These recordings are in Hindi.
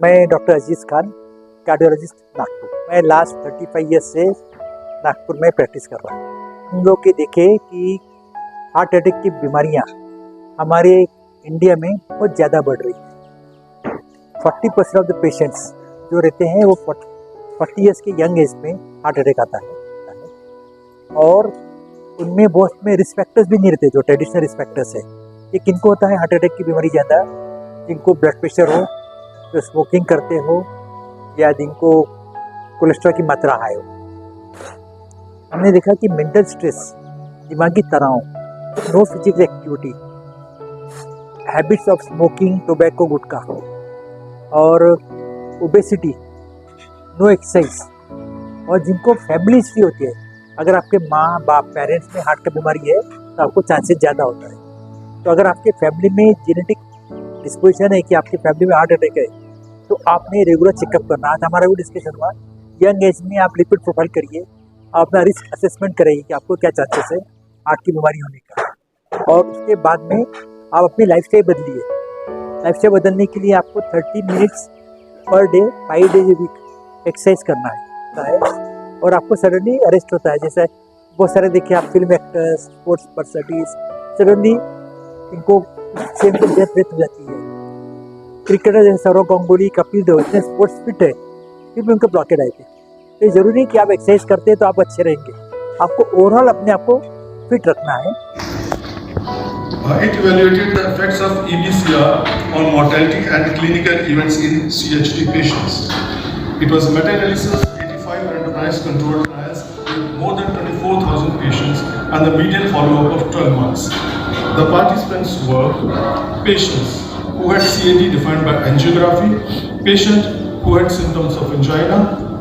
मैं डॉक्टर अजीज़ खान, कार्डियोलॉजिस्ट नागपुर। मैं लास्ट 35 ईयर्स से नागपुर में प्रैक्टिस कर रहा हूँ। हम लोग के देखे कि हार्ट अटैक की बीमारियाँ हमारे इंडिया में बहुत ज़्यादा बढ़ रही है। 40% ऑफ द पेशेंट्स जो रहते हैं वो 40 ईयर्स के यंग एज में हार्ट अटैक आता है और उनमें बहुत में रिस्क फैक्टर्स भी नहीं रहते जो ट्रेडिशनल रिस्क फैक्टर्स है। ये किनको होता है हार्ट अटैक की बीमारी ज़्यादा? जिनको ब्लड प्रेशर हो, जो स्मोकिंग करते हो, या जिनको कोलेस्ट्रॉल की मात्रा हाई हो। हमने देखा कि मेंटल स्ट्रेस, दिमागी तनाव, no physical activity, habits of smoking, tobacco, gutkha और ओबेसिटी, नो एक्सरसाइज, और जिनको फैमिली हिस्ट्री होती है, अगर आपके माँ बाप पेरेंट्स में हार्ट की बीमारी है तो आपको चांसेस ज़्यादा होता है। तो अगर आपके फैमिली में जेनेटिक डिस्पोजिशन है कि आपकी फैमिली में हार्ट अटैक है तो आपने रेगुलर चेकअप करना। आज हमारा भी डिस्कशन हुआ, यंग एज में आप लिपिड प्रोफाइल करिए, आप अपना रिस्क असेसमेंट करेंगे कि आपको क्या चांसेस है हार्ट की बीमारी होने का, और उसके बाद में आप अपनी लाइफस्टाइल बदलिए। लाइफस्टाइल बदलने के लिए आपको 30 minutes per day 5 days a week exercise करना है और आपको सडनली अरेस्ट होता है। जैसे बहुत सारे देखिए आप film actors, sports personalities, suddenly इनको सेम को डेथ हो जाती है। क्रिकेटर जैसे सौरव गांगुली, कपिल देव, इतने स्पोर्ट्स फिट है फिर भी उनको ब्लॉकेड आए थे। तो ज़रूरी नहीं कि आप एक्सरसाइज करते हैं तो आप अच्छे रहेंगे, आपको ओवरऑल अपने आप को फिट रखना है। It evaluated the effects of EBCR on mortality and clinical events in CHD patients. It was meta-analysis 85 randomized controlled trials with more than 24,000 patients and the median follow-up of 12 months. The participants were patients who had CAD defined by angiography, patient who had symptoms of angina,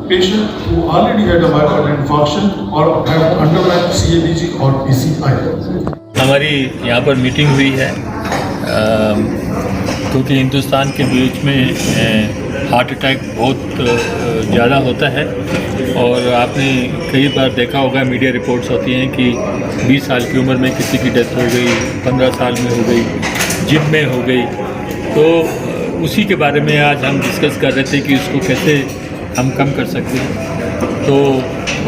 patient who already had a myocardial infarction or had underlying CABG or PCI. हमारी यहाँ पर मीटिंग हुई है क्योंकि हिंदुस्तान के बीच में हार्ट अटैक बहुत ज़्यादा होता है और आपने कई बार देखा होगा, मीडिया रिपोर्ट्स होती हैं कि 20 साल की उम्र में किसी की डेथ हो गई, 15 साल में हो गई, जिम में हो गई। तो उसी के बारे में आज हम डिस्कस कर रहे थे कि उसको कैसे हम कम कर सकते हैं। तो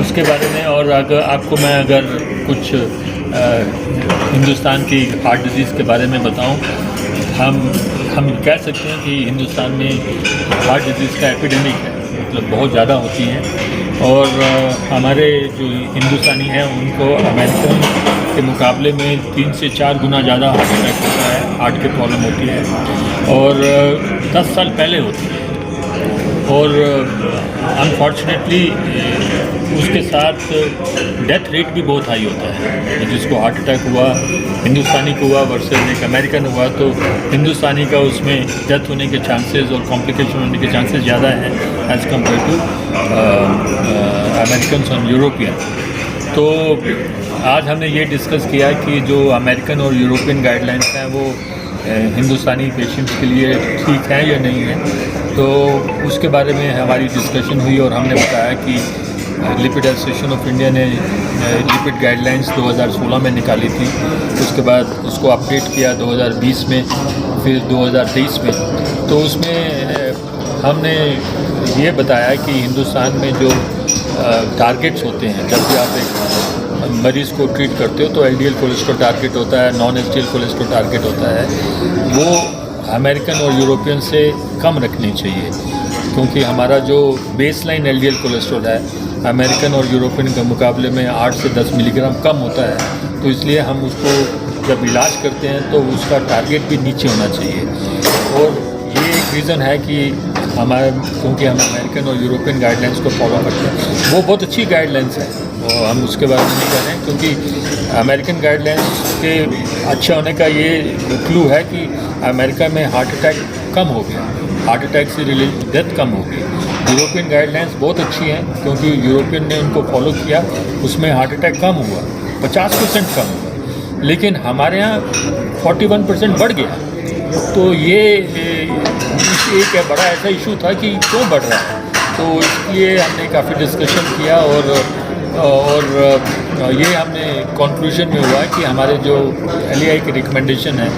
उसके बारे में और अगर आपको मैं अगर कुछ हिंदुस्तान की हार्ट डिजीज़ के बारे में बताऊं, हम कह सकते हैं कि हिंदुस्तान में हार्ट डिजीज़ का एपिडेमिक है, मतलब बहुत ज़्यादा होती हैं और हमारे जो हिंदुस्तानी हैं उनको अमेरिकन के मुकाबले में 3 से 4 गुना ज़्यादा हार्ट अटैक होता है, हार्ट की प्रॉब्लम होती है और 10 साल पहले होती है और अनफॉर्चुनेटली उसके साथ डेथ रेट भी बहुत हाई होता है। जिसको हार्ट अटैक हुआ, हिंदुस्तानी को हुआ वर्सेस एक अमेरिकन हुआ, तो हिंदुस्तानी का उसमें डेथ होने के चांसेस और कॉम्प्लिकेशन होने के चांसेस ज़्यादा हैं एज़ कम्पेयर टू अमेरिकन और यूरोपियन। तो आज हमने ये डिस्कस किया कि जो अमेरिकन और यूरोपियन गाइडलाइंस हैं वो हिंदुस्तानी पेशेंट्स के लिए ठीक है या नहीं है। तो उसके बारे में हमारी डिस्कशन हुई और हमने बताया कि लिपिड एसोसिएशन ऑफ इंडिया ने लिपिड गाइडलाइंस 2016 में निकाली थी, उसके बाद उसको अपडेट किया 2020 में, फिर 2023 में। तो उसमें हमने ये बताया कि हिंदुस्तान में जो टारगेट्स होते हैं, जब भी आप एक मरीज़ को ट्रीट करते हो तो एलडीएल कोलेस्ट्रॉल टारगेट होता है, नॉन एचडीएल कोलेस्ट्रॉल टारगेट होता है, वो अमेरिकन और यूरोपियन से कम रखनी चाहिए क्योंकि हमारा जो बेसलाइन एलडीएल कोलेस्ट्रॉल है अमेरिकन और यूरोपियन के मुकाबले में 8 से 10 मिलीग्राम कम होता है। तो इसलिए हम उसको जब इलाज करते हैं तो उसका टारगेट भी नीचे होना चाहिए और ये एक रीज़न है कि हमारे क्योंकि हम अमेरिकन और यूरोपियन गाइडलाइंस को फॉलो करते हैं। वो बहुत अच्छी गाइडलाइंस है और हम उसके बारे में नहीं कह रहे हैं क्योंकि अमेरिकन गाइडलाइंस के अच्छा होने का ये क्लू है कि अमेरिका में हार्ट अटैक कम हो गया, हार्ट अटैक से रिलेटेड डेथ कम हो गई। यूरोपियन गाइडलाइंस बहुत अच्छी हैं क्योंकि यूरोपियन ने उनको फॉलो किया, उसमें हार्ट अटैक कम हुआ, 50% कम हुआ, लेकिन हमारे यहाँ 41% बढ़ गया। तो ये एक बड़ा ऐसा इशू था कि क्यों बढ़ रहा है, तो इसलिए हमने काफ़ी डिस्कशन किया और और ये हमने कंक्लूजन में हुआ है कि हमारे जो LAI की रिकमेंडेशन है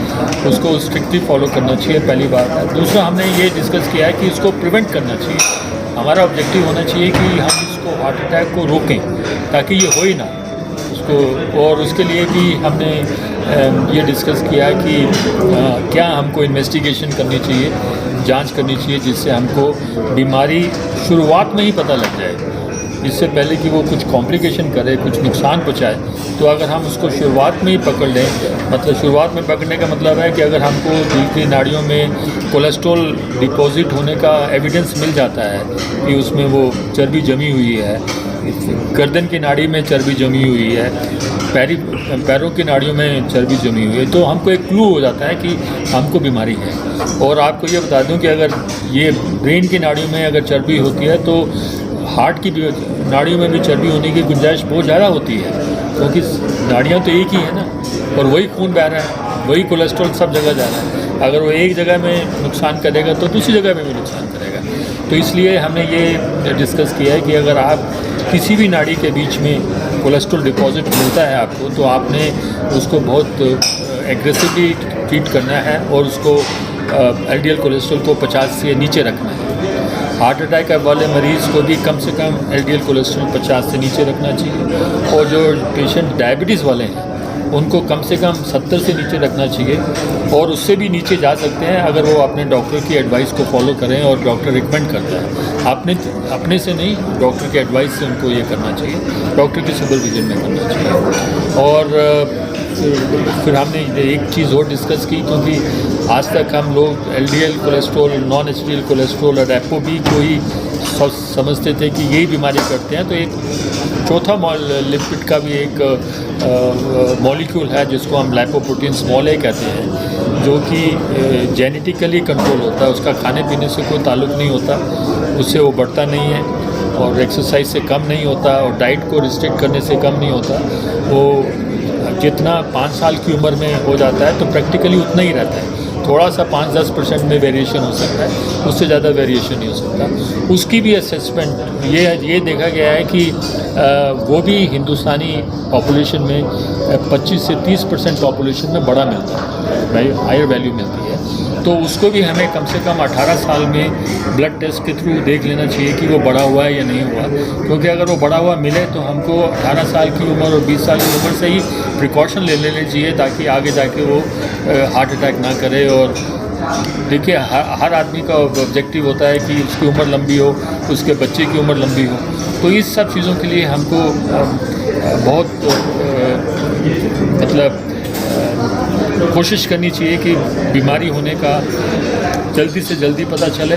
उसको स्ट्रिक्टली फॉलो करना चाहिए, पहली बात है। दूसरा हमने ये डिस्कस किया है कि इसको प्रिवेंट करना चाहिए। हमारा ऑब्जेक्टिव होना चाहिए कि हम इसको हार्ट अटैक को रोकें ताकि ये हो ही ना उसको, और उसके लिए भी हमने ये डिस्कस किया कि क्या हमको इन्वेस्टिगेशन करनी चाहिए, जांच करनी चाहिए, जिससे हमको बीमारी शुरुआत में ही पता लग जाए, इससे पहले कि वो कुछ कॉम्प्लिकेशन करे, कुछ नुकसान पहुँचाए। तो अगर हम उसको शुरुआत में ही पकड़ लें, मतलब शुरुआत में पकड़ने का मतलब है कि अगर हमको दिल की नाड़ियों में कोलेस्ट्रॉल डिपॉजिट होने का एविडेंस मिल जाता है कि उसमें वो चर्बी जमी हुई है, गर्दन की नाड़ी में चर्बी जमी हुई है, पैरों की नाड़ियों में चर्बी जमी हुई है, तो हमको एक क्लू हो जाता है कि हमको बीमारी है। और आपको ये बता दूं कि अगर ये ब्रेन की नाड़ियों में अगर चर्बी होती है तो हार्ट की नाड़ियों में भी चर्बी होने की गुंजाइश बहुत ज़्यादा होती है, क्योंकि नाड़ियाँ तो एक ही है ना, और वही खून बह रहा है, वही कोलेस्ट्रॉल सब जगह जा रहा है। अगर वो एक जगह में नुकसान करेगा तो दूसरी जगह में भी नुकसान करेगा। तो इसलिए हमने ये डिस्कस किया है कि अगर आप किसी भी नाड़ी के बीच में कोलेस्ट्रॉल डिपॉजिट मिलता है आपको, तो आपने उसको बहुत एग्रेसिवली ट्रीट करना है और उसको LDL कोलेस्ट्रॉल को 50 से नीचे रखना है। हार्ट अटैक वाले मरीज़ को भी कम से कम LDL कोलेस्ट्रॉल 50 से नीचे रखना चाहिए, और जो पेशेंट डायबिटीज़ वाले हैं उनको कम से कम 70 से नीचे रखना चाहिए, और उससे भी नीचे जा सकते हैं अगर वो अपने डॉक्टर की एडवाइस को फॉलो करें, और डॉक्टर रिकमेंड करता है। अपने से नहीं, डॉक्टर की एडवाइस से उनको ये करना चाहिए, डॉक्टर के सुपरविजन में करना चाहिए। और फिर हमने एक चीज़ और डिस्कस की, क्योंकि आज तक हम लोग LDL cholesterol, non HDL cholesterol और ApoB को ही समझते थे कि यही बीमारी करते हैं। तो एक चौथा लिपिड का भी एक मॉलिक्यूल है जिसको हम लाइपोप्रोटीन स्मॉल a कहते हैं, जो कि जेनेटिकली कंट्रोल होता है, उसका खाने पीने से कोई ताल्लुक़ नहीं होता, उससे वो बढ़ता नहीं है, और एक्सरसाइज से कम नहीं होता, और डाइट को रिस्ट्रिक्ट करने से कम नहीं होता। वो जितना 5 साल की उम्र में हो जाता है तो प्रैक्टिकली उतना ही रहता है, थोड़ा सा 5-10% में वेरिएशन हो सकता है, उससे ज़्यादा वेरिएशन नहीं हो सकता। उसकी भी असेसमेंट ये देखा गया है कि वो भी हिंदुस्तानी पॉपुलेशन में 25 से 30% पॉपुलेशन में बड़ा मिलता है, हायर वैल्यू मिलती है। तो उसको भी हमें कम से कम 18 साल में ब्लड टेस्ट के थ्रू देख लेना चाहिए कि वो बड़ा हुआ है या नहीं हुआ, क्योंकि अगर वो बड़ा हुआ मिले तो हमको 18 साल की उम्र और 20 साल की उम्र से ही प्रिकॉशन ले लेने चाहिए, ताकि आगे जाके वो हार्ट अटैक ना करे। और देखिए, हर आदमी का ऑब्जेक्टिव होता है कि उसकी उम्र लंबी हो, उसके बच्चे की उम्र लंबी हो। तो इस सब चीज़ों के लिए हमको बहुत मतलब कोशिश करनी चाहिए कि बीमारी होने का जल्दी से जल्दी पता चले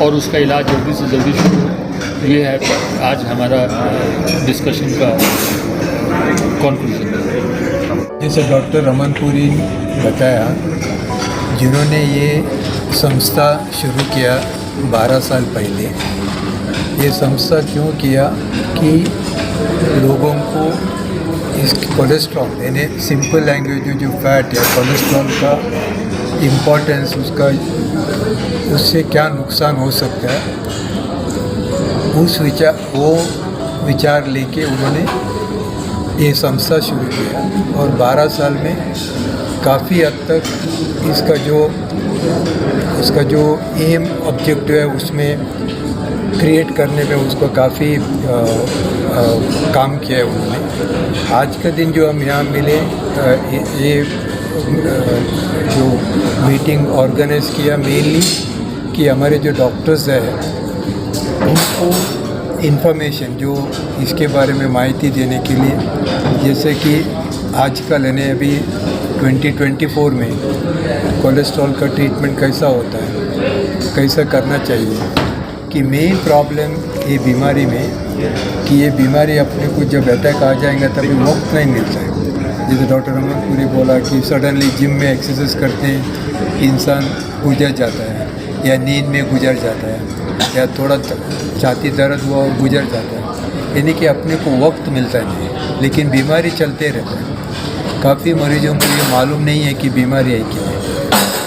और उसका इलाज जल्दी से जल्दी शुरू हो। ये है आज हमारा डिस्कशन का कंक्लूजन। जैसे डॉक्टर रमनपुरी बताया, जिन्होंने ये संस्था शुरू किया 12 साल पहले, ये संस्था क्यों किया कि लोगों को इस कोलेस्ट्रॉल, यानी सिंपल लैंग्वेज में जो फैट है, कोलेस्ट्रॉल का इम्पोर्टेंस, उसका उससे क्या नुकसान हो सकता है, वो विचार लेके उन्होंने ये संस्था शुरू किया। और 12 साल में काफ़ी हद तक इसका जो एम ऑब्जेक्टिव है उसमें क्रिएट करने में उसको काफ़ी काम किया है उन्होंने। आज का दिन जो हम यहाँ मिले, ये जो मीटिंग ऑर्गेनाइज किया मेनली कि हमारे जो डॉक्टर्स हैं उनको इन्फॉर्मेशन जो इसके बारे में माहिती देने के लिए, जैसे कि आजकल यानी अभी 2024 में कोलेस्ट्रॉल का ट्रीटमेंट कैसा होता है, कैसा करना चाहिए, कि मेन प्रॉब्लम ये बीमारी में कि ये बीमारी अपने को जब अटैक आ जाएगा तभी वक्त नहीं मिलता है। जैसे डॉक्टर रमनपुरी बोला कि सडनली जिम में एक्सरसाइज करते इंसान गुजर जाता है, या नींद में गुजर जाता है, या थोड़ा छाती दर्द हुआ और गुजर जाता है, यानी कि अपने को वक्त मिलता नहीं, लेकिन बीमारी चलते रहता है। काफ़ी मरीजों को ये मालूम नहीं है कि बीमारी है क्या है,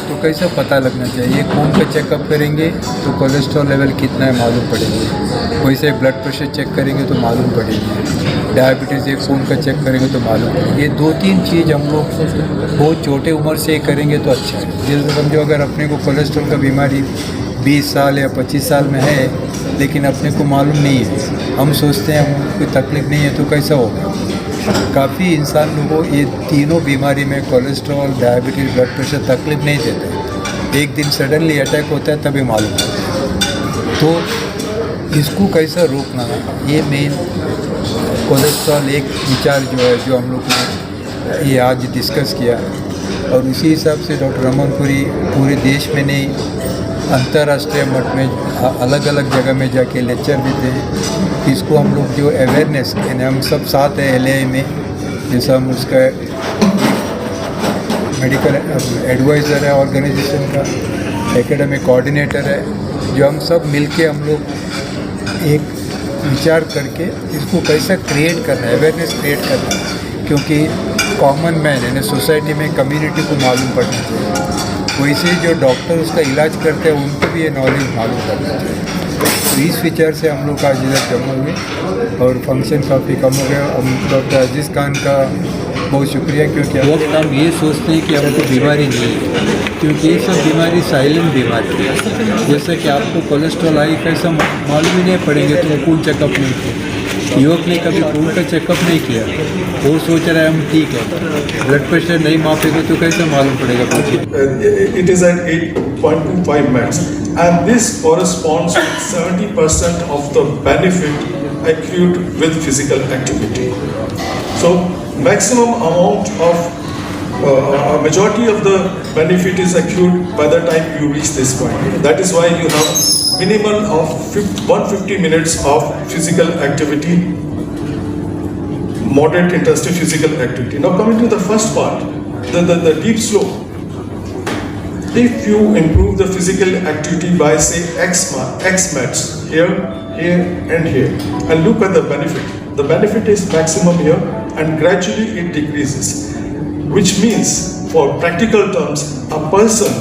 तो कैसे पता लगना चाहिए, खून का चेकअप करेंगे तो कोलेस्ट्रॉल लेवल कितना है मालूम पड़ेगा, वैसे ब्लड प्रेशर चेक करेंगे तो मालूम पड़ेगी, डायबिटीज़ एक खून का चेक करेंगे तो मालूम पड़ेगी। ये 2-3 चीज़ हम लोग बहुत छोटे उम्र से करेंगे तो अच्छा है। जैसे समझो अगर अपने को कोलेस्ट्रॉल का बीमारी 20 साल या 25 साल में है, लेकिन अपने को मालूम नहीं है, हम सोचते हैं हमको कोई तकलीफ़ नहीं है, तो कैसा होगा। काफ़ी इंसान लोगों को ये तीनों बीमारी में कोलेस्ट्रॉल, डायबिटीज़, ब्लड प्रेशर तकलीफ़ नहीं देते, एक दिन सडनली अटैक होता है तभी मालूम होता है। तो इसको कैसा रोकना है, ये मेन कोलेस्ट्रॉल एक विचार जो है, जो हम लोग ने ये आज डिस्कस किया। और उसी हिसाब से डॉक्टर रमनपुरी पूरे देश में नहीं, अंतर्राष्ट्रीय मठ में अलग अलग जगह में जाके लेक्चर देते हैं। इसको हम लोग जो अवेयरनेस, यानी हम सब साथ हैं LA में, जैसा हम उसका मेडिकल एडवाइज़र है ऑर्गेनाइजेशन का, एकेडमिक कोऑर्डिनेटर है, जो हम सब मिलके हम लोग एक विचार करके इसको कैसा क्रिएट करना है, अवेयरनेस क्रिएट करना है। क्योंकि कॉमन मैन यानी सोसाइटी में कम्युनिटी को मालूम पड़ना चाहिए, वैसे जो डॉक्टर उसका इलाज करते हैं उनको भी ये नॉलेज मालूम करना चाहिए। तो इस विचार से हम लोग आज इधर जमा हुए और फंक्शन काफ़ी कम हो गया। हम डॉक्टर अजीज़ खान का बहुत शुक्रिया, क्योंकि वक्त हम ये सोचते हैं कि हमको बीमारी नहीं है, क्योंकि ये सब बीमारी साइलेंट बीमारी है। जैसे कि आपको कोलेस्ट्रॉल आई कैसा मालूम ही नहीं पड़ेंगे, तो खून चेकअप नहीं किया, युवक ने कभी खून का चेकअप नहीं किया, वो सोच रहा है हम ठीक है, ब्लड प्रेशर नहीं मापेगा तो कैसे मालूम पड़ेगा। It is at 8.25 max, and this corresponds to 70% of the benefit accrued with physical activity. So, maximum amount of majority of the benefit is accrued by the time you reach this point. That is why you have minimum of 150 minutes of physical activity, moderate intensity physical activity. Now coming to the first part, the deep slope. If you improve the physical activity by say X mats here, here and here, and look at the benefit. The benefit is maximum here and gradually it decreases. Which means, for practical terms, a person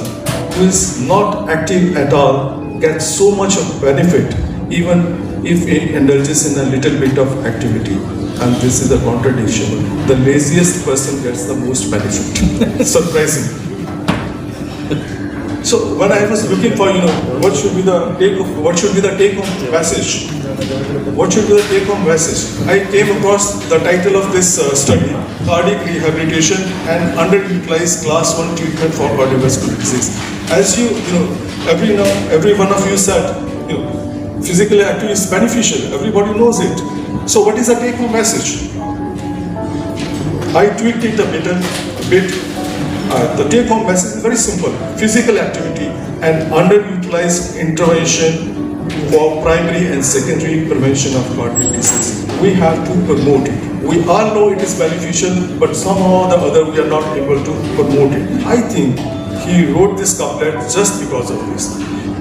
who is not active at all gets so much of benefit even if he indulges in a little bit of activity. And this is the contradiction. The laziest person gets the most benefit. Surprising. So when I was looking for, what should be the take-home message? What should be the take-home message? I came across the title of this study, Cardiac Rehabilitation and Underutilized Class 1 Treatment for Cardiovascular Disease. As every one of you said, physical activity is beneficial. Everybody knows it. So what is the take-home message? I tweaked it a bit. The take-home message is very simple. Physical activity and underutilized intervention for primary and secondary prevention of cardiac disease. We have to promote it. We all know it is beneficial, but somehow or the other we are not able to promote it. I think he wrote this couplet just because of this.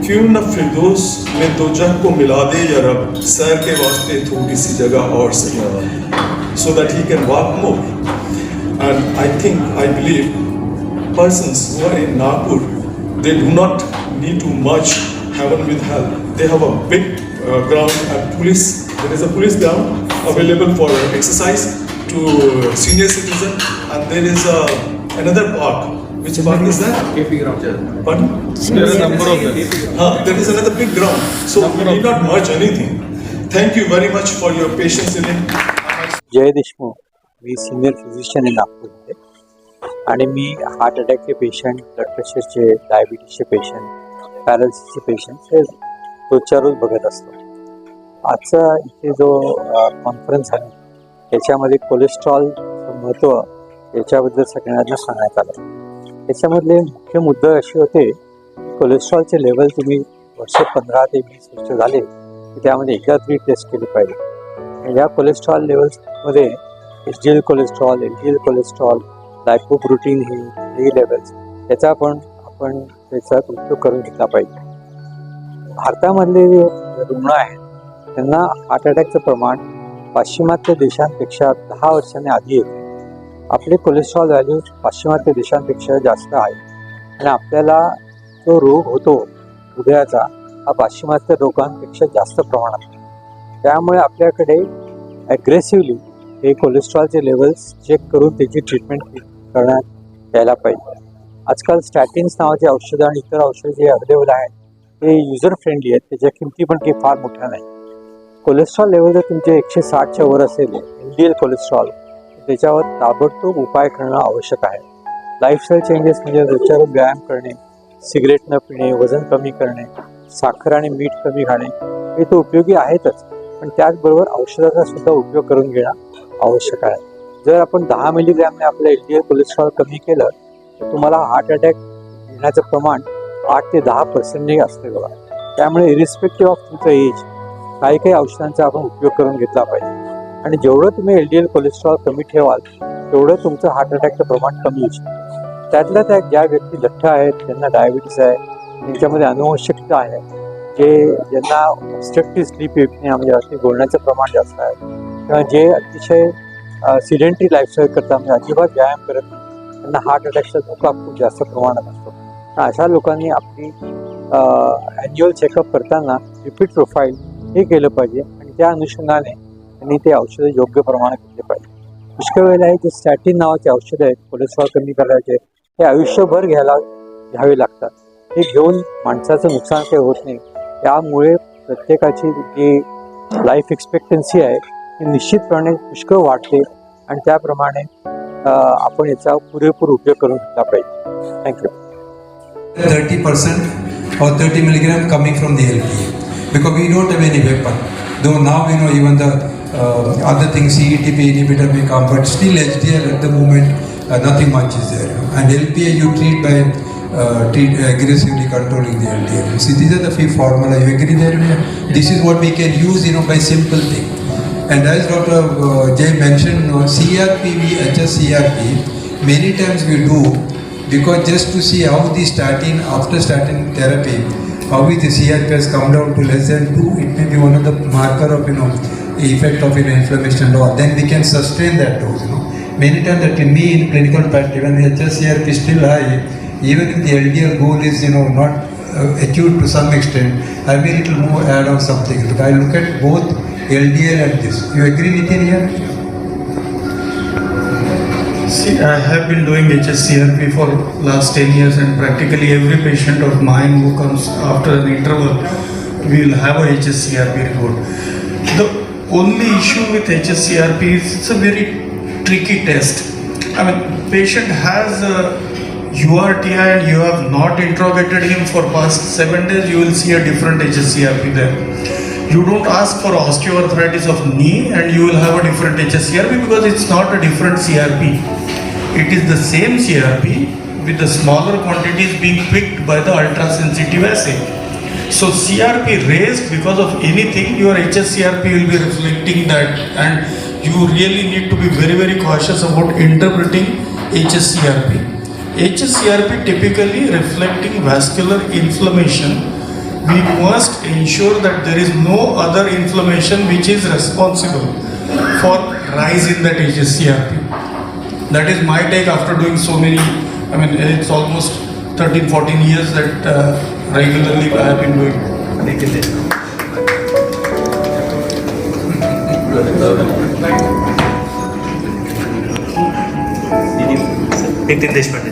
क्यों न फिरदौस में दो जग को मिला दे या रब, सैर के वास्ते थोड़ी सी जगह और सही, so that he can walk more. And I believe persons who are in Nagpur, they do not need to merge heaven with hell. They have a big ground and there is a police ground available for exercise to senior citizen, and there is another park. Which park is that? KP ground. Pardon? There are a number of them. There is another big ground. So we need not merge anything. Thank you very much for your patience in it. जय देशमुख, मी सिनियर फिजिशियन आहे नागपूरमध्ये आणि मी हार्ट अटॅकचे पेशंट, ब्लड प्रेशरचे, डायबिटीसचे पेशंट, पॅरालिसिसचे पेशंट हे रोजच्या रोज बघत असतो. आजचा इथे जो कॉन्फरन्स आहे त्याच्यामध्ये कोलेस्ट्रॉलचं महत्त्व याच्याबद्दल सगळ्यांना सांगण्यात आलं. त्याच्यामधले मुख्य मुद्दे असे होते की कोलेस्ट्रॉलचे लेवल तुम्ही वर्ष 15 ते 20 वर्ष झाले की त्यामध्ये एकदा तरी टेस्ट केली पाहिजे. या कोलेस्ट्रॉल लेवल्समध्ये HDL cholesterol, LDL cholesterol, lipoprotein हे लेवल्स त्याचा आपण त्याचा उपयोग करून घेतला पाहिजे. भारतामधले जे रुग्ण आहेत त्यांना हार्ट अटॅकचं प्रमाण पाश्चिमात्य देशांपेक्षा 10 वर्षांनी आधी येते. आपले कोलेस्ट्रॉल व्हॅल्यूज पाश्चिमात्य देशांपेक्षा जास्त आहे आणि आपल्याला जो रोग होतो हृदयाचा हा पाश्चिमात्य रोगांपेक्षा जास्त प्रमाणात. त्यामुळे आपल्याकडे ॲग्रेसिव्हली हे कोलेस्ट्रॉलचे लेवल्स चेक करून त्याची ट्रीटमेंट करण्यात यायला पाहिजे. आजकाल स्टॅटिन्स नावाचे औषधं आणि इतर औषधं जे अवेलेबल आहेत ते युजर फ्रेंडली आहेत, त्याच्या किमती पण काही फार मोठ्या नाही. कोलेस्ट्रॉल लेवल जर तुमचे 160च्या वर असेल LDL कोलेस्ट्रॉल, त्याच्यावर ताबडतोब उपाय करणं आवश्यक आहे. लाईफस्टाईल चेंजेस म्हणजे रोजच्या रोज व्यायाम करणे, सिगरेट न पिणे, वजन कमी करणे, साखर आणि मीठ कमी खाणे हे तर उपयोगी आहेतच, पण त्याचबरोबर औषधाचा सुद्धा उपयोग करून घेणं आवश्यक आहे. जर आपण 10 मिलीग्रॅमने आपलं LDL कोलेस्ट्रॉल कमी केलं तर तुम्हाला हार्ट अटॅक येण्याचं प्रमाण 8 ते 10% असते बघा. त्यामुळे इरिस्पेक्टिव्ह ऑफ तुमचं एज काही औषधांचा आपण उपयोग करून घेतला पाहिजे. आणि जेवढं तुम्ही LDL कोलेस्ट्रॉल कमी ठेवाल तेवढं तुमचं हार्ट अटॅकचं प्रमाण कमी होऊ शकतं. त्यातल्या त्या ज्या व्यक्ती लठ्ठ आहेत, ज्यांना डायबिटीस आहे, त्यांच्यामध्ये अनुवंशिकता आहे, ज्यांना ऑब्स्ट्रक्टिव्ह स्लीप एपनिया म्हणजे अति बोलण्याचं प्रमाण जास्त आहे, किंवा जे अतिशय सिडेंटरी लाईफस्टाईल करतात म्हणजे अजिबात व्यायाम करत नाही, त्यांना हार्ट अटॅकचा धोका खूप जास्त प्रमाणात असतो. तर अशा लोकांनी आपली ॲन्युअल चेकअप करताना रिपीट प्रोफाईल हे केलं पाहिजे आणि त्या अनुषंगाने त्यांनी ते औषधं योग्य प्रमाणात घेतले पाहिजे. पुष्कळ वेळेला हे जे स्टॅटिन नावाचे औषधं आहेत कोलेस्ट्रॉल कमी करायचे, ते आयुष्यभर घ्यावे लागतात. हे घेऊन माणसाचं नुकसान काही होत नाही. त्यामुळे प्रत्येकाची जी लाईफ एक्सपेक्टन्सी आहे ती निश्चितपणे पुष्कळ वाढते आणि त्याप्रमाणे आपण याचा पुरेपूर उपयोग करून घेतला पाहिजे. Thank you. 30% or 30 milligram coming from the LPA, because we don't have any weapon. Though now even the other things CETP inhibitor may come, but still HDL at the moment nothing much is there. And LPA you treat by aggressively controlling the LDL. See, these are the few formula. You agree there? This is what we can use, by simple thing. And as Dr. Jay mentioned, CRP, HSCRP, many times we do because just to see how the after statin therapy, how is the CRP has come down to less than 2, it may be one of the marker of effect of inflammation low. Then we can sustain that dose. Many times that in me in clinical practice, when the HSCRP is still high, even if the LDL goal is not achieved to some extent, I may little more add on something. I look at both LDL and this. You agree with it here? See, I have been doing HSCRP for last 10 years, and practically every patient of mine who comes after an interval will have a HSCRP report. The only issue with HSCRP is it's a very tricky test. I mean, patient has a URTI and you have not interrogated him for past 7 days, you will see a different HSCRP there. You don't ask for osteoarthritis of knee and you will have a different HSCRP because it's not a different CRP. It is the same CRP with the smaller quantities being picked by the ultra-sensitive assay. So CRP raised because of anything, your HSCRP will be reflecting that, and you really need to be very, very cautious about interpreting HSCRP. HSCRP typically reflecting vascular inflammation. We must ensure that there is no other inflammation which is responsible for rise in that HSCRP. That is my take after doing so many, it's almost 13-14 years that regularly I have been doing. Nitin Deshpande.